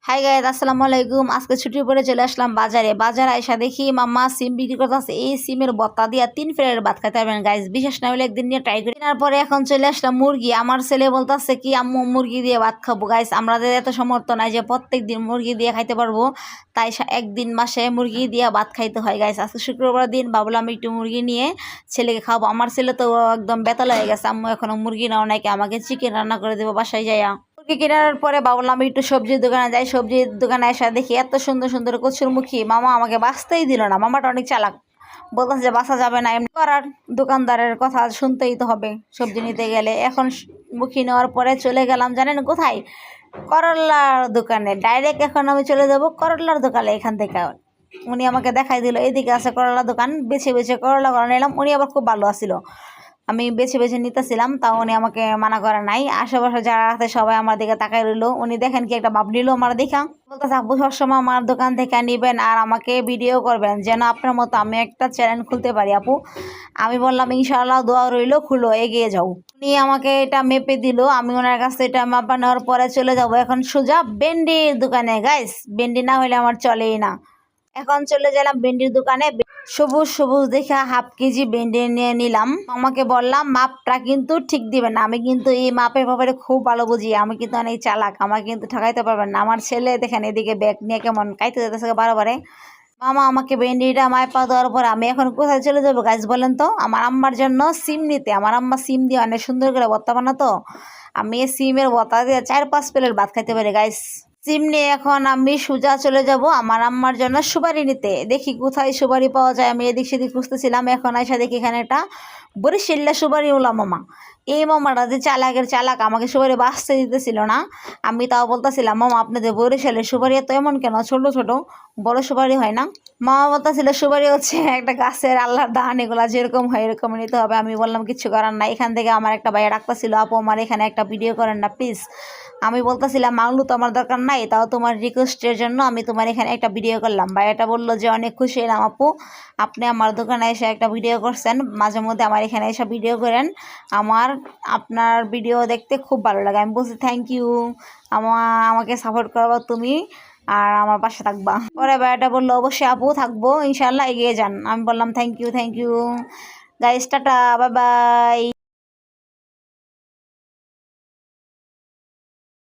Hi guys, আসসালামু আলাইকুম। আজকে ছুটির পরে চলে আসলাম বাজারে আইসা দেখি মাম্মা সিম বিক্রি করতেছে। এই সিমের বত্তা দিয়া 3 ফেরের ভাত খাইতে পারবেন গাইজ। বিশেষ না হলে একদিন নিয়ে ট্রাই করি। তারপরে এখন চলে আসলাম মুরগি। আমার ছেলে বলতেছে কি আম্মু মুরগি দিয়ে ভাত খাবো। গাইজ আমাদের এত সমর্থ নাই যে প্রত্যেক দিন মুরগি দিয়ে খাইতে পারবো, তাই একদিন মাসে মুরগি দিয়ে ভাত খাইতে হয় গাইজ। আজকে শুক্রবার দিন ভাবলাম একটু মুরগি নিয়ে ছেলেকে খাবো। আমার ছেলে তো একদম বেতাল হয়ে গেছে, আম্মু এখনো মুরগি নাও নাকি, আমাকে চিকেন রান্না করে দেবো বাসায় যাইয়া। মুরগি কেনার পরে ভাবলাম একটু সবজির দোকানে যাই। সবজির দোকানে এসে দেখি এত সুন্দর সুন্দর কচুরমুখী। মামা আমাকে বাঁচতেই দিল না। মামাটা অনেক চালাক, বলতেছে যে বাঁচা যাবে না, এমনি করার দোকানদারের কথা শুনতেই তো হবে সবজি নিতে গেলে। এখন মুখী নেওয়ার পরে চলে গেলাম জানেন কোথায়? করলার দোকানে। ডাইরেক্ট এখন আমি চলে যাবো করলার দোকানে। এখান থেকে উনি আমাকে দেখাই দিল এদিকে আছে করলা দোকান, বেছে বেছে করলা নিলাম। উনি আবার খুব ভালো আসছিল, আমি বেছে বেছে নিতেছিলাম, তাও উনি আমাকে মানা করে নাই। আশেপাশে যারা আছে সবাই আমার দিকে তাকাই রইলো। উনি দেখেন কি একটা ভাব নিল আমার দেখা, বলতেছে আপু সবসময় আমার দোকান থেকে নিবেন আর আমাকে ভিডিও করবেন যেন আপনার মতো আমি একটা চ্যানেল খুলতে পারি আপু। আমি বললাম ইনশাআল্লাহ, দোয়া রইলো, খুলো, এগিয়ে যাও। উনি আমাকে এটা মেপে দিল। আমি ওনার কাছ থেকে এটা মাপা নেওয়ার পরে চলে যাব এখন সোজা ভেন্ডির দোকানে। গাইস ভেন্ডি না হলে আমার চলেই না। এখন চলে গেলাম ভেন্ডির দোকানে। সবুজ সবুজ দেখে ½ কেজি ভেন্ডি নিয়ে নিলাম। আমাকে বললাম মাপটা কিন্তু ঠিক দিবেন না। আমি কিন্তু এই মাপের ব্যাপারে খুব ভালো বুঝি, আমি কিন্তু অনেক চালাক, আমাকে কিন্তু ঠকাইতে পারবেন না। আমার ছেলে দেখেন এদিকে ব্যাগ নিয়ে কেমন কাইতে যেতেছে বারে। মামা আমাকে ভেন্ডিটা মাপা দেওয়ার পর আমি এখন কোথায় চলে যাবো গাছ বলেন তো? আমার আম্মার জন্য সিম নিতে। আমার আম্মা সিম দিয়ে অনেক সুন্দর করে ভর্তা বানাতো। আমি সিমের ভর্তা দিয়ে 4-5 প্লেট ভাত খাইতে পারি গাইস। সিম নিয়ে এখন আমি সোজা চলে যাব আমার আম্মার জন্য সুপারি নিতে। দেখি কোথায় সুপারি পাওয়া যায়। আমি এদিক সেদিক খুঁজতেছিলাম, এখন আইসা দেখি এখানে একটা বরিশাল্লা সুপারি ওলা মামা। এই মামাটা যে চালাকের চালাক, আমাকে সুপারি বাঁচতে দিতেছিল না। আমি তাও বলতেছিলাম মামা আপনাদের বরিশালের সুপারি এত এমন কেন, ছোট ছোট, বড় সুপারি হয় না? মামা বলতেছিল সুপারি হচ্ছে একটা গাছের আল্লাহর দান, এগুলা যেরকম হয় এরকম নিতে হবে। আমি বললাম কিচ্ছু করার না। এখান থেকে আমার একটা ভাইয়া ডাকতেছিল আপু আমার এখানে একটা ভিডিও করেন না প্লিজ। আমি বলতেছিলাম মাংলু তো আমার দরকার নাই, তাও তোমার রিকোয়েস্টের জন্য আমি তোমার এখানে একটা ভিডিও করলাম। ভাইয়াটা বললো যে অনেক খুশি হলাম আপু, আপনি আমার দোকানে এসে একটা ভিডিও করছেন, মাঝে মধ্যে আমার এখানে এসে ভিডিও করেন, আপনার ভিডিও দেখতে খুব ভালো লাগে। আমি বলছি থ্যাংক ইউ, আমাকে সাপোর্ট করবো তুমি আর আমার পাশে থাকবা। পরে ভাইয়াটা বললো অবশ্যই আপু থাকবো, ইনশাল্লাহ এগিয়ে যান। আমি বললাম thank you guys, tata, bye by.